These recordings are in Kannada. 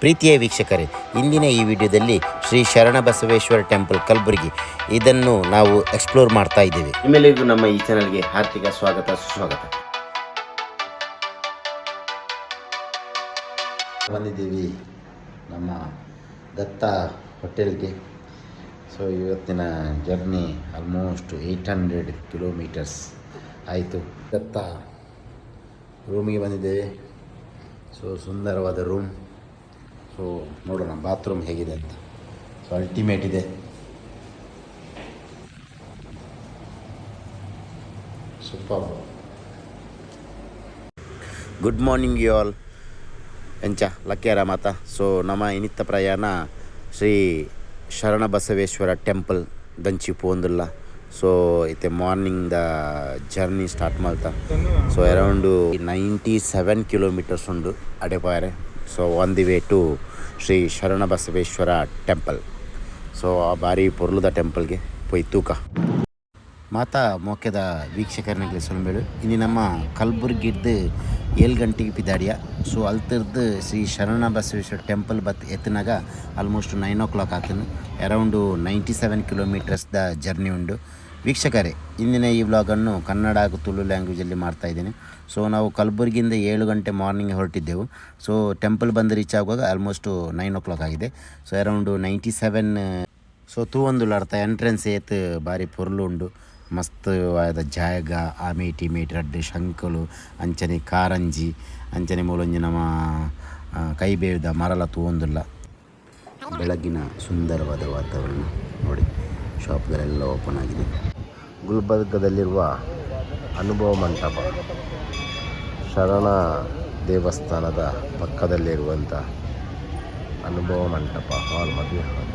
ಪ್ರೀತಿಯ ವೀಕ್ಷಕರೇ, ಇಂದಿನ ಈ ವಿಡಿಯೋದಲ್ಲಿ ಶ್ರೀ ಶರಣಬಸವೇಶ್ವರ ಟೆಂಪಲ್ ಕಲಬುರಗಿ ಇದನ್ನು ನಾವು ಎಕ್ಸ್ಪ್ಲೋರ್ ಮಾಡ್ತಾ ಇದ್ದೇವೆ. ನಿಮ್ಮೆಲ್ಲರಿಗೂ ನಮ್ಮ ಈ ಚಾನಲ್ಗೆ ಹಾರ್ದಿಕ ಸ್ವಾಗತ ಸುಸ್ವಾಗತ. ಬಂದಿದ್ದೀವಿ ನಮ್ಮ ದತ್ತ ಹೋಟೆಲ್ಗೆ. ಸೊ ಇವತ್ತಿನ ಜರ್ನಿ ಆಲ್ಮೋಸ್ಟ್ 800 ಕಿಲೋಮೀಟರ್ಸ್ ಆಯಿತು. ದತ್ತ ರೂಮಿಗೆ ಬಂದಿದ್ದೇವೆ. ಸೊ ಸುಂದರವಾದ ರೂಮ್. ಸೊ ನೋಡೋಣ ಬಾತ್ರೂಮ್ ಹೇಗಿದೆ ಅಂತ. ಸೊ ಅಲ್ಟಿಮೇಟ್ ಇದೆ. Super. Good morning you all. ಎಂಚ ಲಕ್ಕ್ಯಾರ ಮಾತ. ಸೊ ನಮ್ಮ ಇನಿತ್ತ ಪ್ರಯಾಣ ಶ್ರೀ ಶರಣಬಸವೇಶ್ವರ ಟೆಂಪಲ್ ದಂಚಿ ಪೋಂದುಲ್ಲ. ಸೊ ಇತ್ತೆ ಮಾರ್ನಿಂಗ್ ದ ಜರ್ನಿ ಸ್ಟಾರ್ಟ್ ಮಾಡ್ತಾ. ಸೊ ಅರೌಂಡು 97 ಕಿಲೋಮೀಟರ್ಸ್ ಉಂಡು ಅಡೆಪಾರೆ. So on the way to Shri Sharanabasaveshwara temple. So ಆ ಬಾರಿ ಪೊರ್ಲುದ ಟೆಂಪಲ್ಗೆ ಪೋಯ್ ತೂಕ ಮಾತಾ ಮೊಕ್ಕೆದ ವೀಕ್ಷಕರನಿಗೆ ಸೊಲ್ಬೇಳು. ಇನ್ನು ನಮ್ಮ ಕಲಬುರ್ಗಿದ್ದು 7 ಗಂಟೆಗೆ ಪಿದಾಡಿಯ. ಸೊ ಅಲ್ತಿರ್ದು ಶ್ರೀ ಶರಣಬಸವೇಶ್ವರ ಟೆಂಪಲ್ ಬತ್ ಎತ್ತಿನಾಗ ಆಲ್ಮೋಸ್ಟ್ 9 o'clock ಆತನು. ಅರೌಂಡು 97 ಕಿಲೋಮೀಟರ್ಸ್ ದ ಜರ್ನಿ ಉಂಡು. ವೀಕ್ಷಕರೇ, ಇಂದಿನ ಈ ವ್ಲಾಗನ್ನು ಕನ್ನಡ ಹಾಗೂ ತುಳು ಲ್ಯಾಂಗ್ವೇಜಲ್ಲಿ ಮಾಡ್ತಾಯಿದ್ದೇನೆ. ಸೊ ನಾವು ಕಲಬುರ್ಗಿಯಿಂದ 7 ಗಂಟೆ ಮಾರ್ನಿಂಗ್ ಹೊರಟಿದ್ದೆವು. ಸೊ ಟೆಂಪಲ್ ಬಂದು ರೀಚ್ ಆಗುವಾಗ ಆಲ್ಮೋಸ್ಟು 9 o'clock ಆಗಿದೆ. So around 97. ಸೊ ತೂವೊಂದುಲ್ಲಾಡ್ತಾ ಎಂಟ್ರೆನ್ಸ್ ಏತ್ ಬಾರಿ ಪೊರ್ಲು ಉಂಡು. ಮಸ್ತ್ ಆದ ಜಾಗ ಆಮೇಟಿ ಮೇಟಿ ರಡ್ಡು ಶಂಕಲು ಅಂಚನೆ ಕಾರಂಜಿ ಅಂಚನೆ ಮೂಲೊಂಜಿ ನಮ್ಮ ಕೈಬೇವಿದ ಮರಲ ತೂವೊಂದುಲ್ಲ. ಬೆಳಗಿನ ಸುಂದರವಾದ ವಾತಾವರಣ ನೋಡಿ. ಶಾಪ್ಗಳೆಲ್ಲ ಓಪನ್ ಆಗಿದೆ. ಗುಲ್ಬರ್ಗದಲ್ಲಿರುವ ಅನುಭವ ಮಂಟಪ, ಶರಣ ದೇವಸ್ಥಾನದ ಪಕ್ಕದಲ್ಲಿರುವಂಥ ಅನುಭವ ಮಂಟಪ ಹಾಲ್, ಮದುವೆ ಹಾಲ್.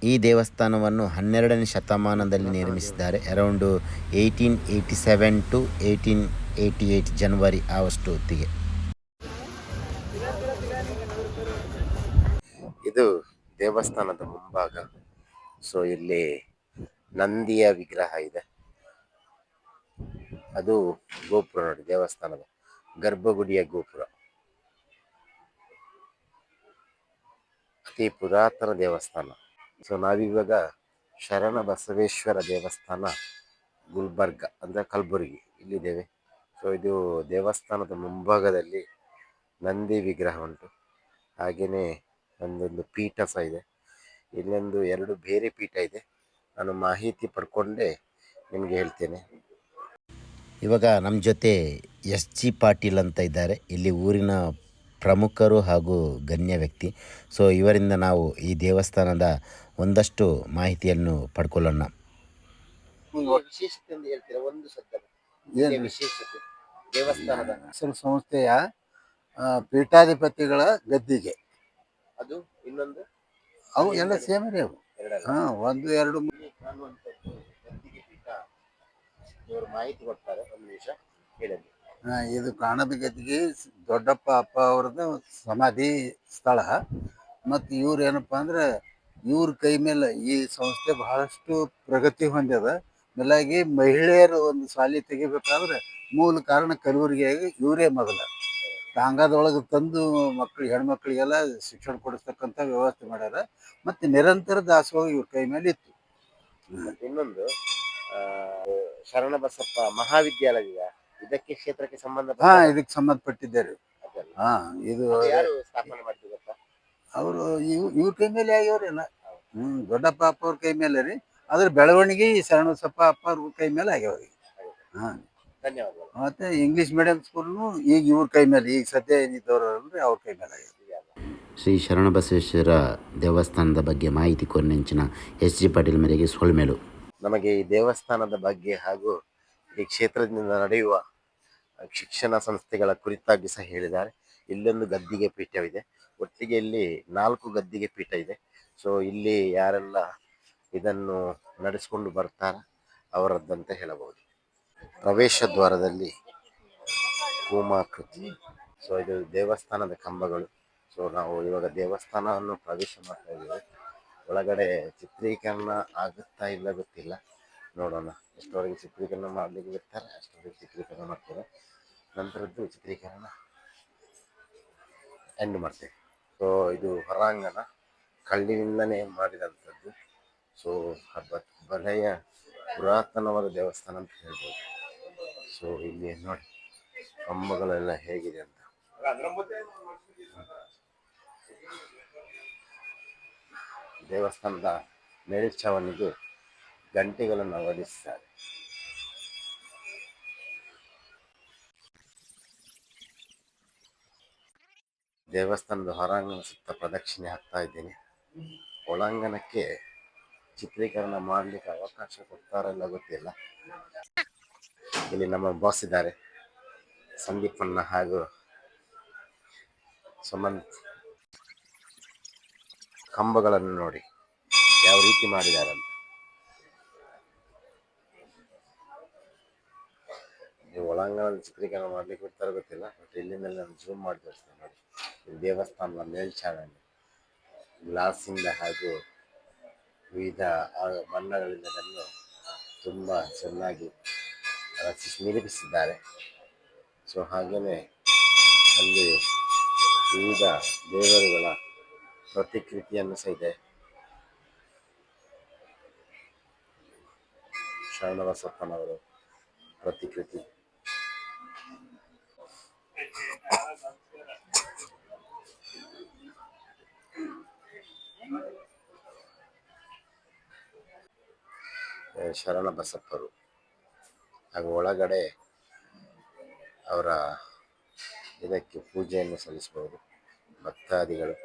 ಈ ದೇವಸ್ಥಾನವನ್ನು 12ನೇ ಶತಮಾನದಲ್ಲಿ ನಿರ್ಮಿಸಿದ್ದಾರೆ. ಅರೌಂಡು 1887 ಟು 1888 ಜನವರಿ ಆವಷ್ಟು ಹೊತ್ತಿಗೆ. ಇದು ದೇವಸ್ಥಾನದ ಮುಂಭಾಗ. ಸೊ ಇಲ್ಲಿ ನಂದಿಯ ವಿಗ್ರಹ ಇದೆ. ಅದು ಗೋಪುರ ನೋಡಿ, ದೇವಸ್ಥಾನದ ಗರ್ಭಗುಡಿಯ ಗೋಪುರ. ಅತಿ ಪುರಾತನ ದೇವಸ್ಥಾನ. ಸೊ ನಾವಿವಾಗ ಶರಣ ಬಸವೇಶ್ವರ ದೇವಸ್ಥಾನ ಗುಲ್ಬರ್ಗ ಅಂದರೆ ಕಲಬುರಗಿ ಇಲ್ಲಿದ್ದೇವೆ. ಸೊ ಇದು ದೇವಸ್ಥಾನದ ಮುಂಭಾಗದಲ್ಲಿ ನಂದಿ ವಿಗ್ರಹ ಉಂಟು. ಹಾಗೆಯೇ ಒಂದೊಂದು ಪೀಠ ಸಹ ಇದೆ. ಇಲ್ಲೊಂದು 2 ಬೇರೆ ಪೀಠ ಇದೆ. ನಾನು ಮಾಹಿತಿ ಪಡ್ಕೊಂಡೆ ನಿಮಗೆ ಹೇಳ್ತೇನೆ. ಇವಾಗ ನಮ್ಮ ಜೊತೆ SG ಪಾಟೀಲ್ ಅಂತ ಇದ್ದಾರೆ. ಇಲ್ಲಿ ಊರಿನ ಪ್ರಮುಖರು ಹಾಗೂ ಗಣ್ಯ ವ್ಯಕ್ತಿ. ಸೊ ಇವರಿಂದ ನಾವು ಈ ದೇವಸ್ಥಾನದ ಒಂದಷ್ಟು ಮಾಹಿತಿಯನ್ನು ಪಡ್ಕೊಳ್ಳೋಣ. ವಿಶೇಷತೆ ಹೇಳ್ತೀರಾ? ಒಂದು ಸತ್ಯ ವಿಶೇಷತೆ ದೇವಸ್ಥಾನದ ಸಂಸ್ಥೆಯ ಪೀಠಾಧಿಪತಿಗಳ ಗದ್ದಿಗೆ. ಅದು ಇನ್ನೊಂದು ಅವು ಎಲ್ಲ ಸೇಮ್ ರೀ ಅವು. 1 2 ಗದ್ದಿಗೆ ಪೀಠ. ಇವರು ಮಾಹಿತಿ ಕೊಡ್ತಾರೆ. ಒಂದು ನಿಮಿಷ ಹೇಳಲಿ. ಇದು ಕಾಣದ ಗದ್ದಿಗೆ ದೊಡ್ಡಪ್ಪ ಅಪ್ಪ ಅವ್ರದ್ದು ಸಮಾಧಿ ಸ್ಥಳ. ಮತ್ತು ಇವ್ರು ಏನಪ್ಪ ಅಂದ್ರೆ ಇವ್ರ ಕೈ ಮೇಲೆ ಈ ಸಂಸ್ಥೆ ಬಹಳಷ್ಟು ಪ್ರಗತಿ ಹೊಂದ್ಯದ. ಮೇಲಾಗಿ ಮಹಿಳೆಯರು ಒಂದು ಶಾಲೆ ತೆಗಿಬೇಕಾದ್ರೆ ಮೂಲ ಕಾರಣ ಕಲಬುರಗಿಯಾಗಿ ಇವರೇ ಮೊದಲ ಟಾಂಗಾದೊಳಗೆ ತಂದು ಹೆಣ್ಮಕ್ಳಿಗೆಲ್ಲ ಶಿಕ್ಷಣ ಕೊಡಿಸ್ತಕ್ಕಂಥ ವ್ಯವಸ್ಥೆ ಮಾಡ್ಯಾರ. ಮತ್ತು ನಿರಂತರ ದಾಸೋಹ ಇವ್ರ ಕೈ ಮೇಲೆ ಇತ್ತು. ಇನ್ನೊಂದು ಶರಣಬಸಪ್ಪ ಮಹಾವಿದ್ಯಾಲಯ ಇದಕ್ಕೆ ಕ್ಷೇತ್ರಕ್ಕೆ ಸಂಬಂಧ ಇದಕ್ಕೆ ಸಂಬಂಧಪಟ್ಟಿದ್ದಾರೆ. ಇದು ಯಾರು ಸ್ಥಾಪನೆ ಮಾಡ್ತಿದ್ದ ಅವರು ಇವ್ರ ಕೈ ಮೇಲೆ ಆಗ್ಯವ್ರೇನ. ದೊಡ್ಡಪ್ಪ ಅಪ್ಪ ಅವ್ರ ಕೈ ಮೇಲೆ ರೀ. ಅದ್ರ ಬೆಳವಣಿಗೆ ಶರಣಬಸಪ್ಪ ಅಪ್ಪ ಅವ್ರ ಕೈ ಮೇಲೆ ಆಗ್ಯಾವ್ರಿ. ಧನ್ಯವಾದಗಳು. ಮತ್ತೆ ಇಂಗ್ಲಿಷ್ ಮೀಡಿಯಂ ಸ್ಕೂಲ್ನು ಈಗ ಇವ್ರ ಕೈ ಮೇಲೆ, ಈಗ ಸದ್ಯ ಏನಿದ್ದವ್ರು ಅವ್ರ ಕೈ ಮೇಲೆ ಆಗ್ಯಾವ. ಶ್ರೀ ಶರಣಬಸವೇಶ್ವರ ದೇವಸ್ಥಾನದ ಬಗ್ಗೆ ಮಾಹಿತಿ ಕೊನೆಂಚಿನ SG ಪಾಟೀಲ್ ಮೇರೆಗೆ ಸೊಳ್ಮೇಲು. ನಮಗೆ ಈ ದೇವಸ್ಥಾನದ ಬಗ್ಗೆ ಹಾಗೂ ಈ ಕ್ಷೇತ್ರದಿಂದ ನಡೆಯುವ ಶಿಕ್ಷಣ ಸಂಸ್ಥೆಗಳ ಕುರಿತಾಗಿ ಸಹ ಹೇಳಿದ್ದಾರೆ. ಇಲ್ಲೊಂದು ಗದ್ದಿಗೆ ಪೀಠವಿದೆ. ಒಟ್ಟಿಗೆ ಇಲ್ಲಿ 4 ಗದ್ದಿಗೆ ಪೀಠ ಇದೆ. ಸೊ ಇಲ್ಲಿ ಯಾರೆಲ್ಲ ಇದನ್ನು ನಡೆಸ್ಕೊಂಡು ಬರ್ತಾರ ಅವರದ್ದಂತ ಹೇಳಬಹುದು. ಪ್ರವೇಶ ದ್ವಾರದಲ್ಲಿ ಕೂಮಾಕೃತಿ. ಸೊ ಇದು ದೇವಸ್ಥಾನದ ಕಂಬಗಳು. ಸೊ ನಾವು ಇವಾಗ ದೇವಸ್ಥಾನವನ್ನು ಪ್ರವೇಶ ಮಾಡ್ತಾ ಇದ್ದೇವೆ. ಒಳಗಡೆ ಚಿತ್ರೀಕರಣ ಆಗುತ್ತಾ ಇಲ್ಲ ಗೊತ್ತಿಲ್ಲ, ನೋಡೋಣ. ಎಷ್ಟವರೆಗೆ ಚಿತ್ರೀಕರಣ ಮಾಡಲಿಕ್ಕೆ ಬಿಡ್ತಾರೆ ಅಷ್ಟವರೆಗೆ ಚಿತ್ರೀಕರಣ ಮಾಡ್ತಾರೆ. ನಂತರದ್ದು ಚಿತ್ರೀಕರಣ ಎಂಡ್ ಮಾಡ್ತೇವೆ. ಸೊ ಇದು ಹೊರಾಂಗಣ ಕಲ್ಲಿನಿಂದನೇ ಮಾಡಿದಂಥದ್ದು. ಸೊ ಬಲೆಯ ಪುರಾತನವಾದ ದೇವಸ್ಥಾನ ಅಂತ ಹೇಳ್ಬೋದು. ಸೊ ಇಲ್ಲಿ ನೋಡಿ ಕಂಬಗಳೆಲ್ಲ ಹೇಗಿದೆ ಅಂತ. ದೇವಸ್ಥಾನದ ಮೇಲ್ಛಾವಣಿಗೆ ಗಂಟೆಗಳನ್ನು ಹೊಡಿಸ್ತಾರೆ. ದೇವಸ್ಥಾನದ ಹೊರಾಂಗಣ ಸುತ್ತ ಪ್ರದಕ್ಷಿಣೆ ಹಾಕ್ತಾ ಇದ್ದೀನಿ. ಒಳಾಂಗಣಕ್ಕೆ ಚಿತ್ರೀಕರಣ ಮಾಡಲಿಕ್ಕೆ ಅವಕಾಶ ಕೊಡ್ತಾರಲ್ಲ ಗೊತ್ತಿಲ್ಲ. ಇಲ್ಲಿ ನಮ್ಮ ಬಾಸ್ ಇದ್ದಾರೆ, ಸಂದೀಪಣ್ಣ ಹಾಗೂ ಸುಮಂತ್. ಕಂಬಗಳನ್ನು ನೋಡಿ ಯಾವ ರೀತಿ ಮಾಡಿದ್ದಾರೆ ಅಂತ. ನೀವು ಒಳಾಂಗಣದ ಚಿತ್ರೀಕರಣ ಮಾಡ್ಲಿಕ್ಕೆ ಬಿಡ್ತಾರೋ ಗೊತ್ತಿಲ್ಲ, ಬಟ್ ಇಲ್ಲಿಂದ ನಾನು ಜೂಮ್ ಮಾಡಿ ತೋರಿಸ್ತೇನೆ ನೋಡಿ. ಈ ದೇವಸ್ಥಾನದ ಮೇಲ್ಛಾವಣಿ ಗ್ಲಾಸಿಂದ ಹಾಗೂ ವಿವಿಧ ಬಣ್ಣಗಳಿಂದ ಅದನ್ನು ತುಂಬ ಚೆನ್ನಾಗಿ ನಿರೂಪಿಸಿದ್ದಾರೆ. ಸೊ ಹಾಗೆಯೇ ಅಲ್ಲಿ ವಿವಿಧ ದೇವರುಗಳ ಪ್ರತಿಕೃತಿಯನ್ನು ಸಹ ಇದೆ. ಶರಣಬಸಪ್ಪನವರು ಪ್ರತಿಕೃತಿ. ಶರಣಬಸಪ್ಪರು ಹಾಗೂ ಒಳಗಡೆ ಅವರ ಇದಕ್ಕೆ ಪೂಜೆಯನ್ನು ಸಲ್ಲಿಸಬಹುದು ಭಕ್ತಾದಿಗಳು.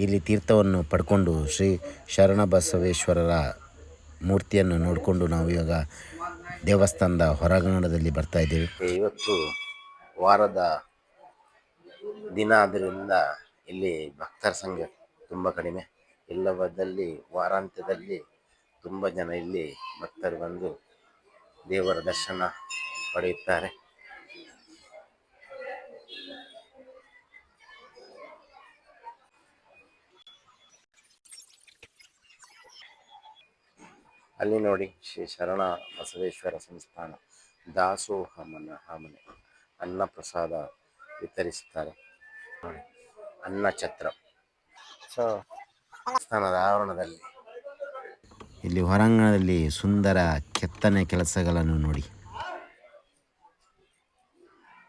ಇಲ್ಲಿ ತೀರ್ಥವನ್ನು ಪಡ್ಕೊಂಡು ಶ್ರೀ ಶರಣಬಸವೇಶ್ವರರ ಮೂರ್ತಿಯನ್ನು ನೋಡಿಕೊಂಡು ನಾವು ಇವಾಗ ದೇವಸ್ಥಾನದ ಹೊರಾಂಗಣದಲ್ಲಿ ಬರ್ತಾ ಇದ್ದೇವೆ. ಇವತ್ತು ವಾರದ ದಿನ ಆದ್ದರಿಂದ ಇಲ್ಲಿ ಭಕ್ತರ ಸಂಖ್ಯೆ ತುಂಬ ಕಡಿಮೆ. ಇಲ್ಲವಾದಲ್ಲಿ ವಾರಾಂತ್ಯದಲ್ಲಿ ತುಂಬ ಜನ ಇಲ್ಲಿ ಭಕ್ತರು ಬಂದು ದೇವರ ದರ್ಶನ ಪಡೆಯುತ್ತಾರೆ. ಅಲ್ಲಿ ನೋಡಿ ಶ್ರೀ ಶರಣ ಬಸವೇಶ್ವರ ಸಂಸ್ಥಾನ ದಾಸೋಹ ಮನೆ ಅನ್ನ ಪ್ರಸಾದ ವಿತರಿಸುತ್ತಾರೆ. ಅನ್ನ ಛತ್ರ. ಸೊ ದೇವಸ್ಥಾನದ ಆವರಣದಲ್ಲಿ ಇಲ್ಲಿ ಹೊರಾಂಗಣದಲ್ಲಿ ಸುಂದರ ಕೆತ್ತನೆ ಕೆಲಸಗಳನ್ನು ನೋಡಿ.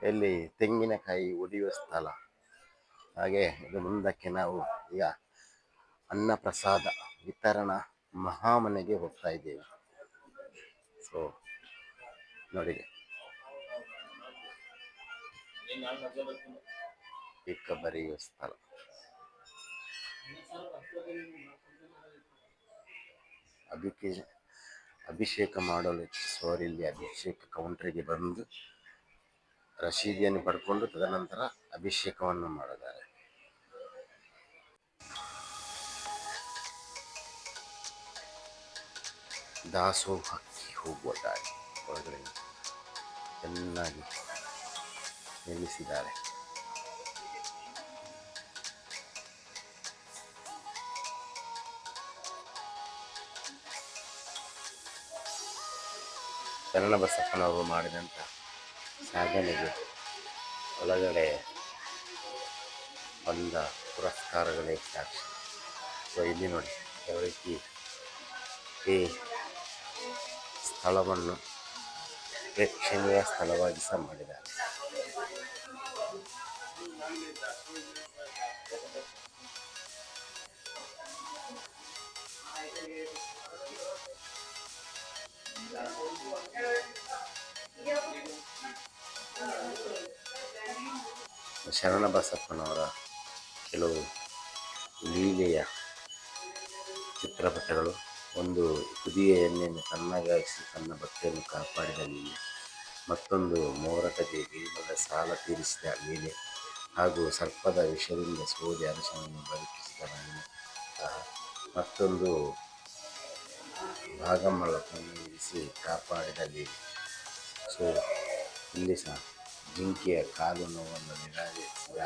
ಇಲ್ಲಿ ತೆಂಗಿನಕಾಯಿ ಒಡೆಯುವ ಸ್ಥಳ. ಹಾಗೆ ಇದು ಮುಂದಕ್ಕೆ ನಾವು ಈಗ ಅನ್ನ ಪ್ರಸಾದ ವಿತರಣಾ ಮಹಾಮನೆಗೆ ಹೋಗ್ತಾ ಇದ್ದೇವೆ. ಸೊ ನೋಡಿ ಇಕ್ಕ ಬರೆಯುವ ಸ್ಥಳ. ಅಭಿಷೇಕ ಮಾಡಲು ಇಚ್ಛಿಸುವವರು ಇಲ್ಲಿ ಅಭಿಷೇಕ ಕೌಂಟರ್ಗೆ ಬಂದು ರಶೀದಿಯನ್ನು ಪಡ್ಕೊಂಡು ತದನಂತರ ಅಭಿಷೇಕವನ್ನು ಮಾಡಿದ್ದಾರೆ. ದಾಸೋಹಕ್ಕೆ ಹೋಗುವ ದಾರಿ ಒಳಗಡೆ ಚೆನ್ನಾಗಿ ನಿಲ್ಲಿಸಿದ್ದಾರೆ. ಶರಣಬಸಪ್ಪನವರು ಮಾಡಿದಂಥ ಸಾಧನೆಗೆ ಒಳಗಡೆ ಬಂದ ಪುರಸ್ಕಾರಗಳೇ ಸಾಕ್ಷಿ. ಸೊ ಇಲ್ಲಿ ನೋಡಿ ಯಾವ ರೀತಿ ಈ ಸ್ಥಳವನ್ನು ಪ್ರೇಕ್ಷಣೀಯ ಸ್ಥಳವಾಗಿ ಸಹ ಮಾಡಿದ್ದಾರೆ. ಶರಣಬಸಪ್ಪನವರ ಕೆಲವು ಲೀಲೆಯ ಚಿತ್ರಪಟಗಳು. ಒಂದು ಕುದಿಯ ಎಣ್ಣೆಯನ್ನು ತಣ್ಣಗಾಗಿಸಿ ತನ್ನ ಬಟ್ಟೆಯನ್ನು ಕಾಪಾಡಿದ ಲೀಲೆ, ಮತ್ತೊಂದು ಮೋರಕ ದೇವಿಯಿಂದ ಸಾಲ ತೀರಿಸಿದ ಲೀಲೆ, ಹಾಗೂ ಸರ್ಪದ ವಿಷದಿಂದ ಸೋದೆ ಅರಸನನ್ನು ಬದುಕಿಸಿದ ಲೀಲೆ, ಮತ್ತೊಂದು ಭಾಗಮ್ಮಳನ್ನು ಇರಿಸಿ ಕಾಪಾಡಿದ ಲೀಲೆ. ಸೊ ಇಲ್ಲಿ ಸಹ ಜಿಂಕೆಯ ಕಾಲು ನೋವನ್ನು ನಿರಾಕರಿಸಿದ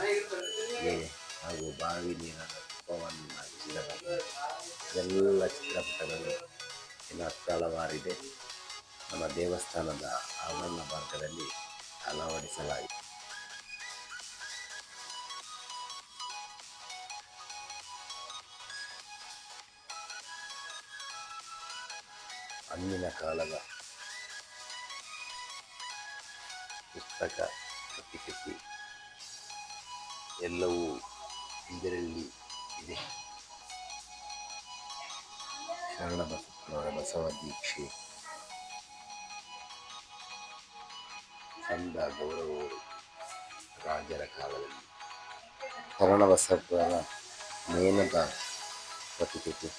ಲೀಲೆ ಹಾಗೂ ಬಾವಿ ನೀರಿನ ತುಪ್ಪವನ್ನು ಹಾಕಿಸಿದ ಎಲ್ಲ ಚಿತ್ರಪಟಗಳು ಇನ್ನು ಹಲವಾರಿದೆ. ನಮ್ಮ ದೇವಸ್ಥಾನದ ಆವರಣ ಭಾಗದಲ್ಲಿ ಅಳವಡಿಸಲಾಗಿದೆ. ಅಂದಿನ ಕಾಲದ ಪುಸ್ತಕ ಪ್ರತಿಕೃತಿ ಎಲ್ಲವೂ ಇದರಲ್ಲಿ ಇದೆ. ಶರಣಬಸಪ್ಪನವರ ಬಸವ ದೀಕ್ಷೆ ಸಂದ ಗೌರವಗಳು ರಾಜರ ಕಾಲದಲ್ಲಿ ಶರಣಬಸಪ್ಪನ ಮೇನದ ಪ್ರತಿಕೃತಿ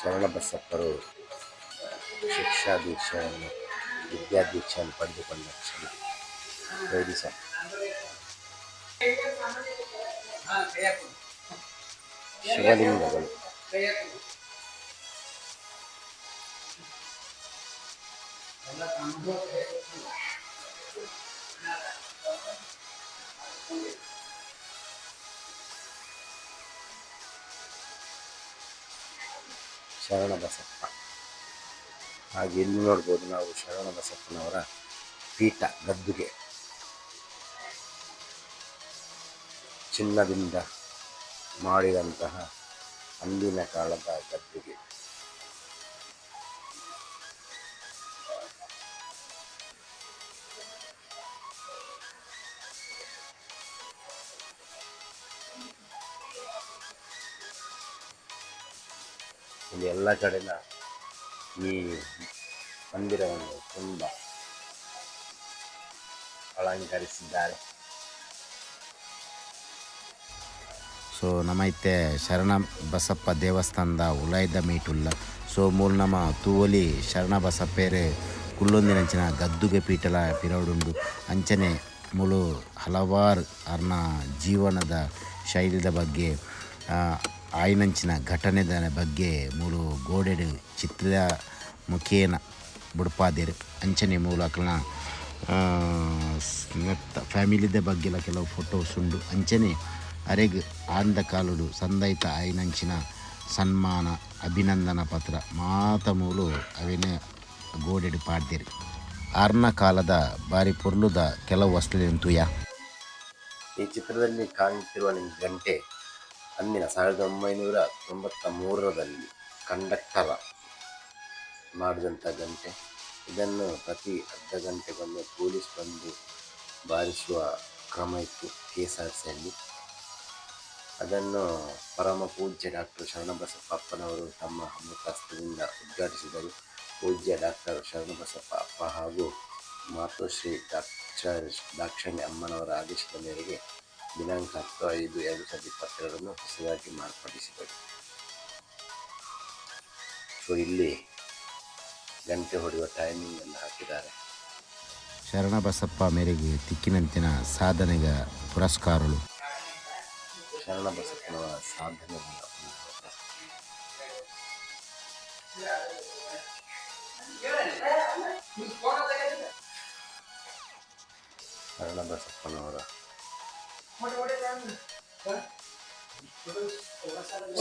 ಶರಣಬಸಪ್ಪರು ಶಿಕ್ಷಾ ದೀಕ್ಷೆಯನ್ನು ವಿದ್ಯಾದೀಕ್ಷೆಯನ್ನು ಪಡೆದುಕೊಂಡ ಕ್ಷಣ ವೇದಿಸ ಶಿವಲಿಂಗಗಳು ಶರಣಬಸಪ್ಪ ಹಾಗೆ ಇಲ್ಲಿ ನೋಡ್ಬೋದು ನಾವು ಶರಣಬಸಪ್ಪನವರ ಪೀಠ ಗದ್ದುಗೆ ಚಿನ್ನದಿಂದ ಮಾಡಿದಂತಹ ಅಂದಿನ ಕಾಲದ ಗದ್ದುಗೆ. ಇಲ್ಲಿ ಎಲ್ಲ ಕಡೆನ ಈ ಮಂದಿರವನ್ನು ತುಂಬ ಅಲಂಕರಿಸಿದ್ದಾರೆ. ಸೊ ನಮ್ಮ ಇತ್ತೆ ಶರಣ ಬಸಪ್ಪ ದೇವಸ್ಥಾನದ ಉಲಾಯ್ದ ಮೀಟುಲ್ಲ. ಸೊ ಮೂಲ ನಮ್ಮ ತೂವಲಿ ಶರಣ ಬಸಪ್ಪೇರೆ ಕುಲ್ಲೊಂದಿನಂಚಿನ ಗದ್ದುಗೆ ಪೀಠಲ ಪಿರವುಡುಂಡು ಅಂಚನೆ ಮೂಲು ಹಲವಾರು ಅರ್ನ ಜೀವನದ ಶೈಲಿದ ಬಗ್ಗೆ ಆಯ್ನಂಚಿನ ಘಟನೆದ ಬಗ್ಗೆ ಮೂಲು ಗೋಡೆಡು ಚಿತ್ರ ಮುಖೇನ ಬುಡ್ಪಾದೇರು ಅಂಚನೆ ಮೂಲಕನ ಫ್ಯಾಮಿಲಿದ ಬಗ್ಗೆಲ ಕೆಲವು ಫೋಟೋಸ್ ಉಂಡು. ಅಂಚನೆ ಅರೆಗ್ ಆಂದ ಕಾಲುಡು ಸಂದೈತ ಆಯ್ನಂಚಿನ ಸನ್ಮಾನ ಅಭಿನಂದನಾ ಪತ್ರ ಮಾತ ಮೂಲು ಅವೇನೆ ಗೋಡೆಡು ಪಾಡ್ದೇರು. ಆರ್ನ ಕಾಲದ ಬಾರಿ ಪೊರ್ಲುದ ಕೆಲವು ವಸ್ತುಲೆಂತುಯ ಈ ಚಿತ್ರದಲ್ಲಿ ಕಾಣುತ್ತಿರುವ ಗಂಟೆ ಅಂದಿನ 1993ರಲ್ಲಿ ಕಂಡಕ್ಟರ ಮಾಡಿದಂಥ ಗಂಟೆ. ಇದನ್ನು ಪ್ರತಿ ಅರ್ಧ ಗಂಟೆಗೊಮ್ಮೆ ಪೊಲೀಸ್ ಬಂದು ಬಾರಿಸುವ ಕ್ರಮ ಇತ್ತು KSRTCಯಲ್ಲಿ. ಅದನ್ನು ಪರಮ ಪೂಜ್ಯ ಡಾಕ್ಟರ್ ಶರಣಬಸಪ್ಪ ಅಪ್ಪನವರು ತಮ್ಮ ಅಮೃತಾಸ್ತ್ರದಿಂದ ಉದ್ಘಾಟಿಸಿದರು. ಪೂಜ್ಯ ಡಾಕ್ಟರ್ ಶರಣಬಸಪ್ಪ ಅಪ್ಪ ಹಾಗೂ ಮಾತೋಶ್ರೀ ದಾಕ್ಷಾಯಣಿ ಅಮ್ಮನವರ ಆದೇಶದ ಮೇರೆಗೆ ದಿನಾಂಕ 10/5/2022 ಹೊಸದಾಗಿ ಮಾರ್ಪಡಿಸಿದರು. ಸೊ ಇಲ್ಲಿ ಗಂಟೆ ಹೊಡೆಯುವ ಟೈಮಿಂಗ್ ಎಲ್ಲ ಹಾಕಿದ್ದಾರೆ. ಶರಣಬಸಪ್ಪ ಮೇರೆಗೆ ತಿಕ್ಕಿನಂತಿನ ಸಾಧನೆಗ ಪುರಸ್ಕಾರಗಳು. ಶರಣಬಸಪ್ಪನವರ ಸಾಧನೆಗಳ ಶರಣಬಸಪ್ಪನವರ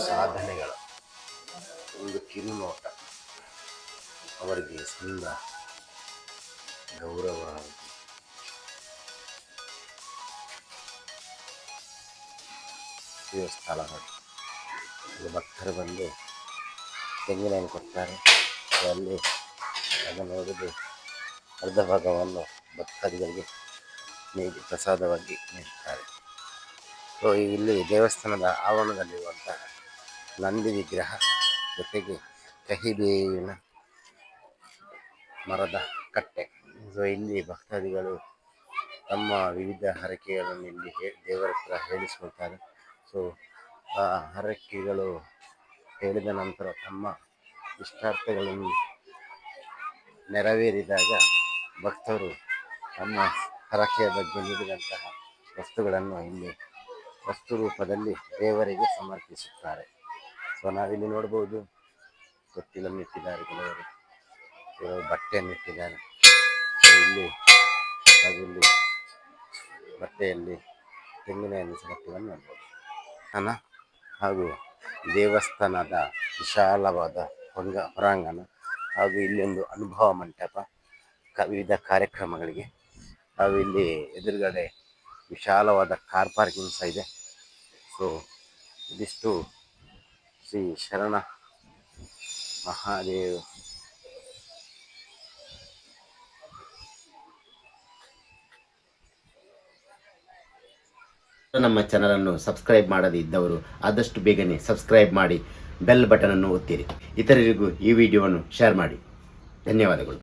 ಸಾಧನೆಗಳ ಒಂದು ಕಿರುನೋಟ, ಅವರಿಗೆ ಸಂದ ಗೌರವ. ಸ್ಥಳ ನೋಡಿ, ಇಲ್ಲಿ ಭಕ್ತರು ಬಂದು ತೆಂಗಿನ ಕೊಡ್ತಾರೆ. ಅಲ್ಲಿ ಅದನ್ನು ಹೊಡೆದು ಅರ್ಧ ಭಾಗವನ್ನು ಭಕ್ತಾದಿಗಳಿಗೆ ಪ್ರಸಾದವಾಗಿ ನೀಡುತ್ತಾರೆ. ಸೊ ಇಲ್ಲಿ ದೇವಸ್ಥಾನದ ಆವರಣದಲ್ಲಿರುವಂತಹ ನಂದಿ ವಿಗ್ರಹ ಜೊತೆಗೆ ಕಹಿಬೇವಿನ ಮರದ ಕಟ್ಟೆ. ಸೊ ಇಲ್ಲಿ ಭಕ್ತಾದಿಗಳು ತಮ್ಮ ವಿವಿಧ ಹರಕೆಗಳನ್ನು ಇಲ್ಲಿ ದೇವರ ಹತ್ರ ಹೇಳಿಸ್ಕೊಳ್ತಾರೆ. ಸೊ ಆ ಹರಕೆಗಳು ಹೇಳಿದ ನಂತರ ತಮ್ಮ ಇಷ್ಟಾರ್ಥಗಳನ್ನು ನೆರವೇರಿದಾಗ ಭಕ್ತರು ತಮ್ಮ ಹರಕೆಯ ಬಗ್ಗೆ ನೀಡಿದಂತಹ ವಸ್ತುಗಳನ್ನು ಇಲ್ಲಿ ವಸ್ತು ರೂಪದಲ್ಲಿ ದೇವರಿಗೆ ಸಮರ್ಪಿಸುತ್ತಾರೆ. ಸೊ ನಾವಿಲ್ಲಿ ನೋಡ್ಬೋದು, ತೊಟ್ಟಿಲನ್ನು ಇಟ್ಟಿದ್ದಾರೆ, ಕೆಲವರು ಬಟ್ಟೆಯನ್ನು ಇಟ್ಟಿದ್ದಾರೆ. ಇಲ್ಲಿ ಹಾಗೂ ಇಲ್ಲಿ ಬಟ್ಟೆಯಲ್ಲಿ ತೆಂಗಿನ ಎಣ್ಣೆ ಸಮರ್ಪಣೆಯನ್ನು ನೋಡ್ಬೋದು. ಹಾಗೂ ದೇವಸ್ಥಾನದ ವಿಶಾಲವಾದ ಹೊರಾಂಗಣ ಹಾಗೂ ಇಲ್ಲಿ ಒಂದು ಅನುಭವ ಮಂಟಪ ವಿವಿಧ ಕಾರ್ಯಕ್ರಮಗಳಿಗೆ ಹಾಗೂ ಇಲ್ಲಿ ಎದುರುಗಡೆ ವಿಶಾಲವಾದ ಕಾರ್ ಪಾರ್ಕಿಂಗ್ ಸಹ ಇದೆ. ಸೊ ಇದಿಷ್ಟು ಶ್ರೀ ಶರಣ ಮಹಾದೇವ ನಮ್ಮ ಚಾನಲನ್ನು ಸಬ್ಸ್ಕ್ರೈಬ್ ಮಾಡದೇ ಇದ್ದವರು ಆದಷ್ಟು ಬೇಗನೆ ಸಬ್ಸ್ಕ್ರೈಬ್ ಮಾಡಿ ಬೆಲ್ ಬಟನನ್ನು ಒತ್ತಿರಿ. ಇತರರಿಗೂ ಈ ವಿಡಿಯೋವನ್ನು ಶೇರ್ ಮಾಡಿ. ಧನ್ಯವಾದಗಳು.